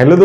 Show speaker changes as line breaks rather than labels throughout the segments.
Hello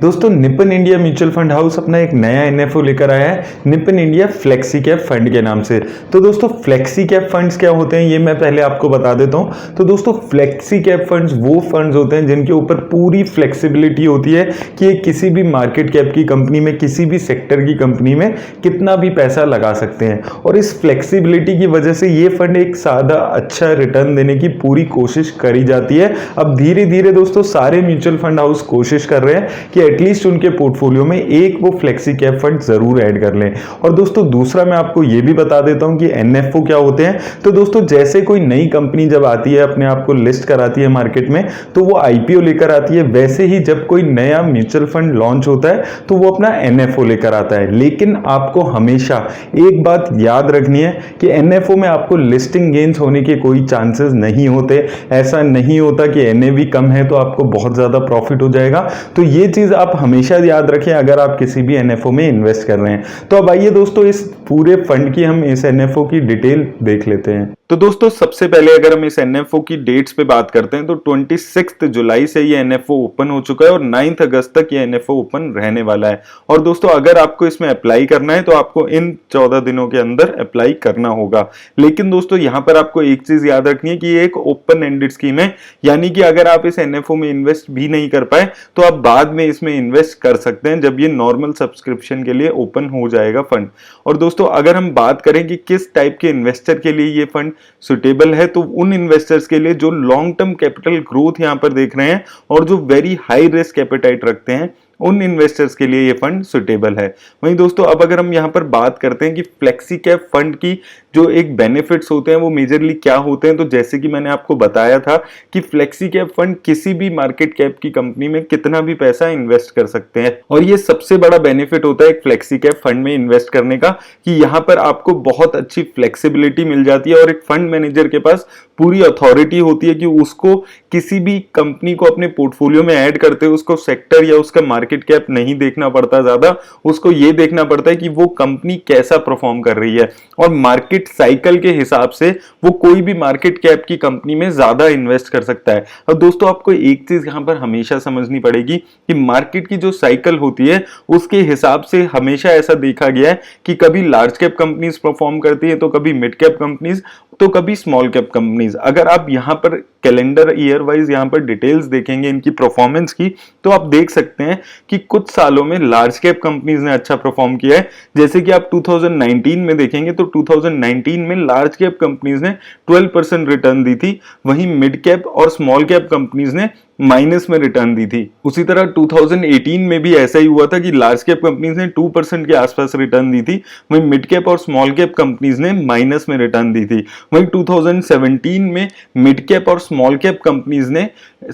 दोस्तों Nippon India mutual fund house अपना एक नया एनएफओ लेकर आया है Nippon India flexi cap fund के नाम से। तो दोस्तों फ्लेक्सी कैप फंड्स क्या होते हैं ये मैं पहले आपको बता देता हूं। तो दोस्तों फ्लेक्सी कैप फंड्स वो फंड्स होते हैं जिनके ऊपर पूरी फ्लेक्सिबिलिटी होती है कि ये किसी भी मार्केट कैप की कंपनी में, किसी भी सेक्टर की कंपनी में कितना भी पैसा लगा सकते हैं। और इस फ्लेक्सिबिलिटी की वजह से ये फंड एक सादा अच्छा रिटर्न देने की पूरी कोशिश करी जाती है। अब धीरे धीरे दोस्तों सारे म्यूचुअल फंड हाउस कोशिश कर रहे हैं कि एटलीस्ट उनके पोर्टफोलियो में एक वो फ्लेक्सी कैप फंड जरूर ऐड कर लें। और दोस्तों दूसरा मैं आपको ये भी बता देता हूं कि एनएफओ क्या होते हैं। तो दोस्तों जैसे कोई नई कंपनी जब आती है, अपने आप को लिस्ट कराती है मार्केट में, तो वो आईपीओ लेकर आती है। वैसे ही जब कोई नया म्यूचुअल फंड लॉन्च होता है तो वो अपना एनएफओ लेकर आता है। लेकिन आपको हमेशा एक बात याद रखनी है कि एनएफओ में आपको लिस्टिंग गेन्स होने के कोई चांसेस नहीं होते। ऐसा नहीं होता कि एनएवी कम है तो आपको बहुत ज्यादा प्रॉफिट हो जाएगा। तो ये चीज आप हमेशा याद रखें अगर आप किसी भी एनएफओ में इन्वेस्ट कर रहे हैं। तो अब आइए दोस्तों इस पूरे फंड की हम इस एनएफओ की डिटेल देख लेते हैं। तो दोस्तों सबसे पहले अगर हम इस एनएफओ की डेट्स पे बात करते हैं तो 26 जुलाई से ये एनएफओ ओपन हो चुका है और 9 अगस्त तक ये एनएफओ ओपन रहने वाला है। और दोस्तों अगर आपको इसमें अप्लाई करना है तो आपको इन 14 दिनों के अंदर अप्लाई करना होगा। लेकिन दोस्तों यहाँ पर आपको एक चीज याद रखनी है कि ये एक ओपन एंडेड स्कीम है, यानी कि अगर आप इस एनएफओ में इन्वेस्ट भी नहीं कर पाए तो आप बाद में इसमें इन्वेस्ट कर सकते हैं जब ये नॉर्मल सब्सक्रिप्शन के लिए ओपन हो जाएगा फंड। और दोस्तों अगर हम बात करें कि किस टाइप के इन्वेस्टर के लिए ये फंड सुटेबल है, तो उन इन्वेस्टर्स के लिए जो लॉन्ग टर्म कैपिटल ग्रोथ यहां पर देख रहे हैं और जो वेरी हाई रिस्क एपेटाइट रखते हैं, उन इन्वेस्टर्स के लिए ये फंड सुटेबल है। वहीं दोस्तों अब अगर हम यहां पर बात करते हैं कि फ्लेक्सी कैप फंड की जो एक बेनिफिट्स होते हैं वो मेजरली क्या होते हैं, तो जैसे कि मैंने आपको बताया था कि फ्लेक्सी कैप फंड किसी भी मार्केट कैप की कंपनी में कितना भी पैसा इन्वेस्ट कर सकते हैं। और ये सबसे बड़ा बेनिफिट होता है एक फ्लेक्सी कैप फंड में इन्वेस्ट करने का कि यहां पर आपको बहुत अच्छी फ्लेक्सिबिलिटी मिल जाती है और एक फंड मैनेजर के पास पूरी अथॉरिटी होती है कि उसको किसी भी कंपनी को अपने पोर्टफोलियो में ऐड करते हुए उसको सेक्टर या उसका मार्केट कैप नहीं देखना पड़ता ज्यादा, उसको ये देखना पड़ता है कि वो कंपनी कैसा परफॉर्म कर रही है और मार्केट साइकिल के हिसाब से वो कोई भी मार्केट कैप की कंपनी में ज्यादा इन्वेस्ट कर सकता है। और दोस्तों आपको एक चीज यहां पर हमेशा समझनी पड़ेगी कि मार्केट की जो साइकिल होती है उसके हिसाब से हमेशा ऐसा देखा गया है कि कभी लार्ज कैप कंपनीज परफॉर्म करती है, तो कभी मिड कैप कंपनीज, तो कभी स्मॉल कैप कंपनीज। अगर आप यहां पर कैलेंडर ईयर वाइज यहां पर डिटेल्स देखेंगे इनकी परफॉर्मेंस की, तो आप देख सकते हैं कि कुछ सालों में लार्ज कैप कंपनीज ने अच्छा परफॉर्म किया है। जैसे कि आप 2019 में देखेंगे तो 2019 में लार्ज कैप कंपनीज ने 12% रिटर्न दी थी, वहीं मिड कैप और स्मॉल कैप कंपनीज ने माइनस में रिटर्न दी थी। उसी तरह 2018 में भी ऐसा ही हुआ था कि लार्ज कैप कंपनीज ने 2% के आसपास रिटर्न दी थी, वहीं मिड कैप और स्मॉल कैप कंपनीज ने माइनस में रिटर्न दी थी। वहीं 2017 में मिड कैप और स्मॉल कैप कंपनीज ने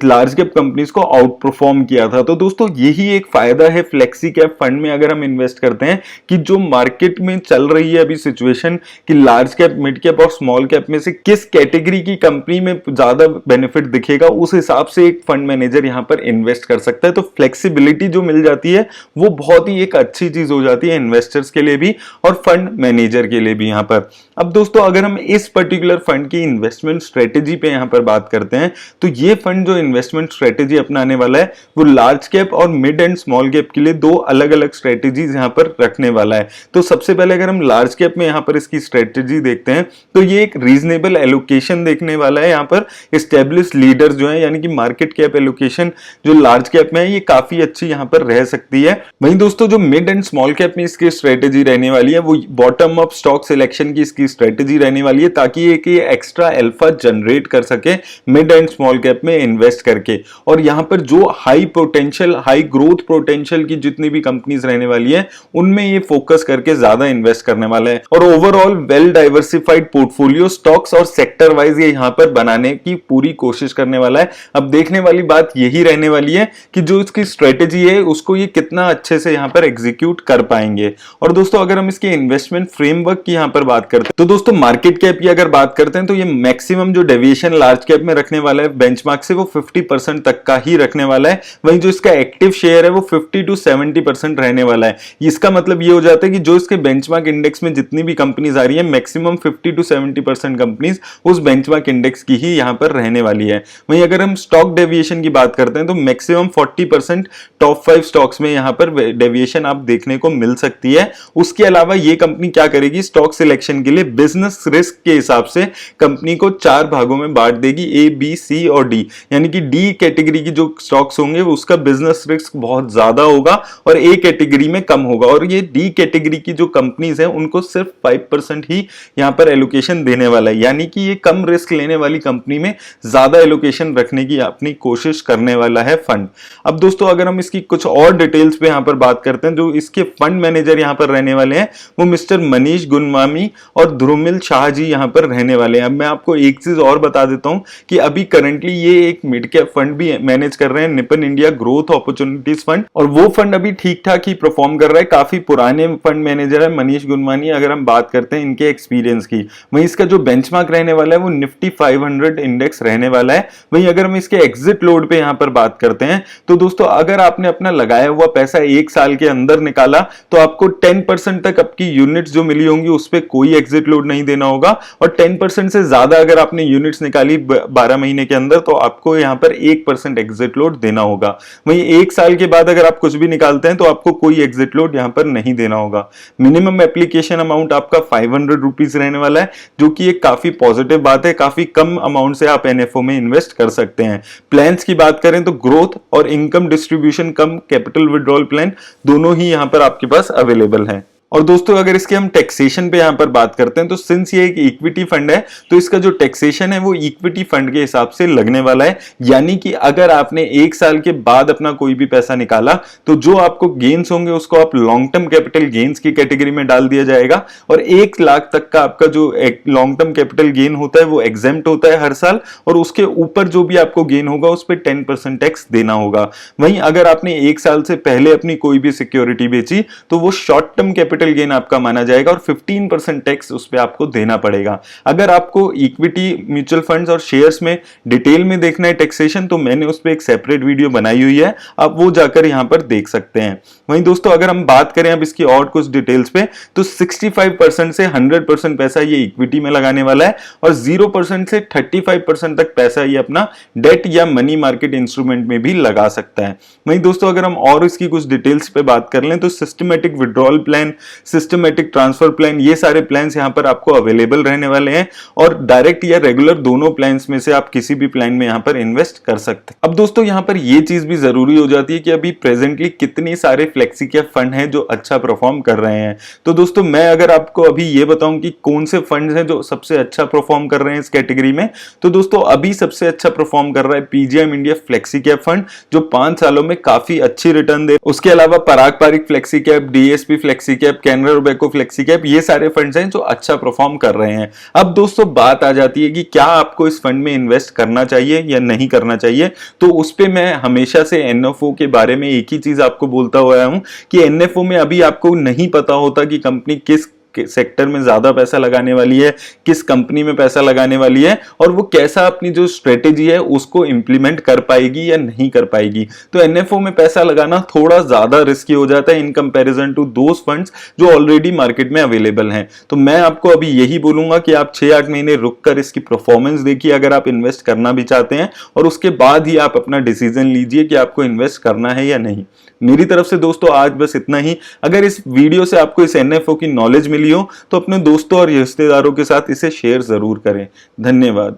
लार्ज कैप कंपनीज को आउट परफॉर्म किया था। तो दोस्तों यही एक फायदा है फ्लेक्सी कैप फंड में अगर हम इन्वेस्ट करते हैं कि जो मार्केट में चल रही है अभी सिचुएशन कि लार्ज कैप, मिड कैप और स्मॉल कैप में से किस कैटेगरी की कंपनी में ज्यादा बेनिफिट दिखेगा, उस हिसाब से एक फंड मैनेजर यहां पर इन्वेस्ट कर सकता है। तो फ्लेक्सिबिलिटी जो मिल जाती है वो बहुत ही एक अच्छी चीज हो जाती है इन्वेस्टर्स के लिए भी और फंड मैनेजर के लिए भी यहां पर। अब दोस्तों अगर हम इस पर्टिकुलर फंड की इन्वेस्टमेंट स्ट्रेटेजी पे यहां पर बात करते हैं, तो ये फंड जो इन्वेस्टमेंट स्ट्रेटेजी अपनाने वाला है वो लार्ज कैप और मिड एंड स्मॉल कैप के लिए दो अलग अलग स्ट्रेटेजीज यहां पर रखने वाला है। तो सबसे पहले अगर हम लार्ज कैप में यहां पर इसकी स्ट्रेटेजी देखते हैं तो ये एक रीजनेबल एलोकेशन देखने वाला है। यहां पर एस्टेब्लिश्ड लीडर्स जो है यानी कि मार्केट कैप एलोकेशन जो लार्ज कैप में है ये काफी अच्छी यहां पर रह सकती है। वहीं दोस्तों जो मिड एंड स्मॉल कैप में इसकी स्ट्रेटेजी रहने वाली है वो बॉटम अप स्टॉक सिलेक्शन की इसकी स्ट्रेटेजी रहने वाली है ताकि ये एक्स्ट्रा अल्फा जनरेट कर सके मिड एंड स्मॉल कैप में इन्वेस्ट करके। और यहां पर जो high potential, high growth potential की जितनी भी कंपनीज रहने वाली है उनमें ये फोकस करके ज्यादा इन्वेस्ट करने वाला है और overall well diversified portfolio stocks और सेक्टर वाइज ये यहां पर बनाने की पूरी कोशिश करने वाला है। अब देखने वाली बात यही रहने वाली है कि जो इसकी स्ट्रेटेजी है उसको ये कितना अच्छे से यहां पर एग्जीक्यूट कर पाएंगे। और दोस्तों अगर हम इसके इन्वेस्टमेंट फ्रेमवर्क की यहां पर बात करते हैं तो दोस्तों मार्केट कैप की अगर बात करते हैं तो ये मैक्सिमम जो डेविएशन लार्ज कैप में रखने वाला है बेंचमार्क से वो 50% तक का ही रखने वाला है। वहीं जो इसका एक्टिव शेयर है वो 50 to 70% रहने वाला है। इसका मतलब ये हो जाता है कि जो इसके बेंचमार्क इंडेक्स में जितनी भी कंपनीज आ रही है मैक्सिमम 50 to 70% कंपनीज उस बेंचमार्क इंडेक्स की ही यहां पर रहने वाली है। वहीं अगर हम स्टॉक डेविएशन डेविएशन की बात करते हैं तो मैक्सिमम 40% टॉप 5 स्टॉक्स में यहाँ पर डेविएशन आप देखने को मिल सकती है। उसके अलावा ये कंपनी क्या करेगी, स्टॉक सिलेक्शन के लिए बिजनेस रिस्क के हिसाब से कंपनी को 4 भागों में बांट देगी, ए बी सी और डी। यानी कि डी कैटेगरी की जो स्टॉक्स होंगे उसका बिजनेस रिस्क बहुत ज्यादा होगा और ए कैटेगरी में कम होगा, और ये डी कैटेगरी की जो कंपनीज हैं उनको सिर्फ 5% ही यहाँ पर एलोकेशन देने वाला है। यानी कि ये कम रिस्क लेने वाली कंपनी में ज्यादा एलोकेशन रखने की अपनी कोशिश करने वाला है फंड। अब दोस्तों अगर हम इसकी कुछ और डिटेल्स पे यहाँ पर बात करते हैं, जो इसके फंड मैनेजर यहाँ पर रहने वाले हैं वो मिस्टर मनीष गुनवामी और ध्रुमिल शाह जी यहाँ पर रहने वाले हैं। अब मैं आपको एक चीज और बता देता हूँ कि अभी करंटली ये एक मिड कैप फंड भी मैनेज कर रहे हैं, Nippon India growth opportunities fund, और वो फंड अभी ठीक ठाक ही परफॉर्म कर रहा है। काफी पुराने फंड मैनेजर है मनीष गुनवानी, अगर हम बात करते हैं इनके एक्सपीरियंस की। वहीं इसका जो बेंचमार्क रहने वाला है वो निफ्टी 500 इंडेक्स रहने वाला है। वहीं अगर हम इसके एग्जिट लोड पे यहाँ पर बात करते हैं तो दोस्तों अगर आपने अपना लगाया हुआ पैसा 1 साल के अंदर निकाला तो आपको 10% तक आपकी यूनिट्स जो मिली होंगी उस पर कोई एग्जिट लोड नहीं देना होगा, और 10% से ज्यादा अगर आपने यूनिट्स निकाली 12 महीने के अंदर तो आपको यहाँ पर 1% एग्जिट लोड देना होगा। वहीं 1 साल के बाद अगर आप कुछ भी निकालते हैं तो आपको कोई एग्जिट लोड यहाँ पर नहीं देना होगा। मिनिमम एप्लीकेशन अमाउंट आपका 500 रुपीज रहने वाला है, जो कि एक काफी पॉजिटिव बात है। काफी कम अमाउंट से आप एनएफओ में इन्वेस्ट कर सकते हैं। प्लान्स की बात करें तो ग्रोथ और इनकम डिस्ट्रीब्यूशन कम कैपिटल विड्रॉल प्लान दोनों ही यहां पर आपके पास अवेलेबल है। और दोस्तों अगर इसके हम टैक्सेशन पे यहां पर बात करते हैं तो सिंस ये एक इक्विटी फंड है तो इसका जो टैक्सेशन है वो इक्विटी फंड के हिसाब से लगने वाला है। यानी कि अगर आपने 1 साल के बाद अपना कोई भी पैसा निकाला तो जो आपको गेन्स होंगे उसको आप लॉन्ग टर्म कैपिटल गेन्स की कैटेगरी में डाल दिया जाएगा, और 1 लाख तक का आपका जो लॉन्ग टर्म कैपिटल गेन होता है वो एग्जेम्प्ट होता है हर साल, और उसके ऊपर जो भी आपको गेन होगा उस पर 10% टैक्स देना होगा। वहीं अगर आपने 1 साल से पहले अपनी कोई भी सिक्योरिटी बेची तो वो शॉर्ट टर्म कैपिटल गेन आपका माना जाएगा और 15% टैक्स उस पे आपको देना पड़ेगा। अगर आपको इक्विटी म्यूचुअल फंड्स और शेयर्स में डिटेल में देखना है टैक्सेशन तो मैंने उस पे एक सेपरेट वीडियो बनाई हुई है, आप वो जाकर यहां पर देख सकते हैं। वहीं दोस्तों अगर हम बात करें अब इसकी और कुछ डिटेल्स पे तो 65% से 100% पैसा ये इक्विटी में लगाने वाला है और 0% से 35% तक पैसा ये अपना डेट या मनी मार्केट इंस्ट्रूमेंट में भी लगा सकता है। वहीं दोस्तों अगर हम और इसकी कुछ डिटेल्स पे बात कर लें तो systematic withdrawal plan, systematic transfer plan, ये सारे प्लान्स यहां पर आपको अवेलेबल रहने वाले हैं, और डायरेक्ट या रेगुलर दोनों प्लान्स में से आप किसी भी प्लान में यहां पर इन्वेस्ट कर सकते हैं। अब दोस्तों यहां पर ये चीज भी जरूरी हो जाती है कि अभी प्रेजेंटली कितने सारे फ्लेक्सी कैप फंड हैं जो अच्छा परफॉर्म कर रहे हैं। तो दोस्तों मैं अगर आपको अभी ये बताऊं कि कौन से फंड्स हैं जो सबसे अच्छा परफॉर्म कर रहे हैं इस कैटेगरी में, तो दोस्तों अभी सबसे अच्छा परफॉर्म कर रहा है PGM India flexi cap fund जो 5 सालों में काफी अच्छी रिटर्न दे। उसके अलावा Parag Parikh flexi cap, DSP flexi cap, Canara Robeco flexi cap, ये सारे फंड्स हैं जो अच्छा परफॉर्म कर रहे हैं। अब दोस्तों बात आ जाती है कि क्या आपको इस फंड में इन्वेस्ट करना चाहिए या नहीं करना चाहिए। तो उस पे मैं हमेशा से एनएफओ के बारे में एक ही चीज आपको बोलता हुआ हूं कि एनएफओ में अभी आपको नहीं पता होता कि कंपनी किस सेक्टर में ज्यादा पैसा लगाने वाली है, किस कंपनी में पैसा लगाने वाली है, और वो कैसा अपनी जो स्ट्रेटेजी है उसको इंप्लीमेंट कर पाएगी या नहीं कर पाएगी। तो एनएफओ में पैसा लगाना थोड़ा ज्यादा रिस्की हो जाता है in comparison to those funds जो ऑलरेडी मार्केट में अवेलेबल हैं। तो मैं आपको अभी यही बोलूंगा कि आप 6-8 महीने रुककर इसकी परफॉर्मेंस देखिए अगर आप इन्वेस्ट करना भी चाहते हैं, और उसके बाद ही आप अपना डिसीजन लीजिए कि आपको इन्वेस्ट करना है या नहीं। मेरी तरफ से दोस्तों आज बस इतना ही। अगर इस वीडियो से आपको इस एनएफओ की नॉलेज मिली हो तो अपने दोस्तों और रिश्तेदारों के साथ इसे शेयर जरूर करें। धन्यवाद।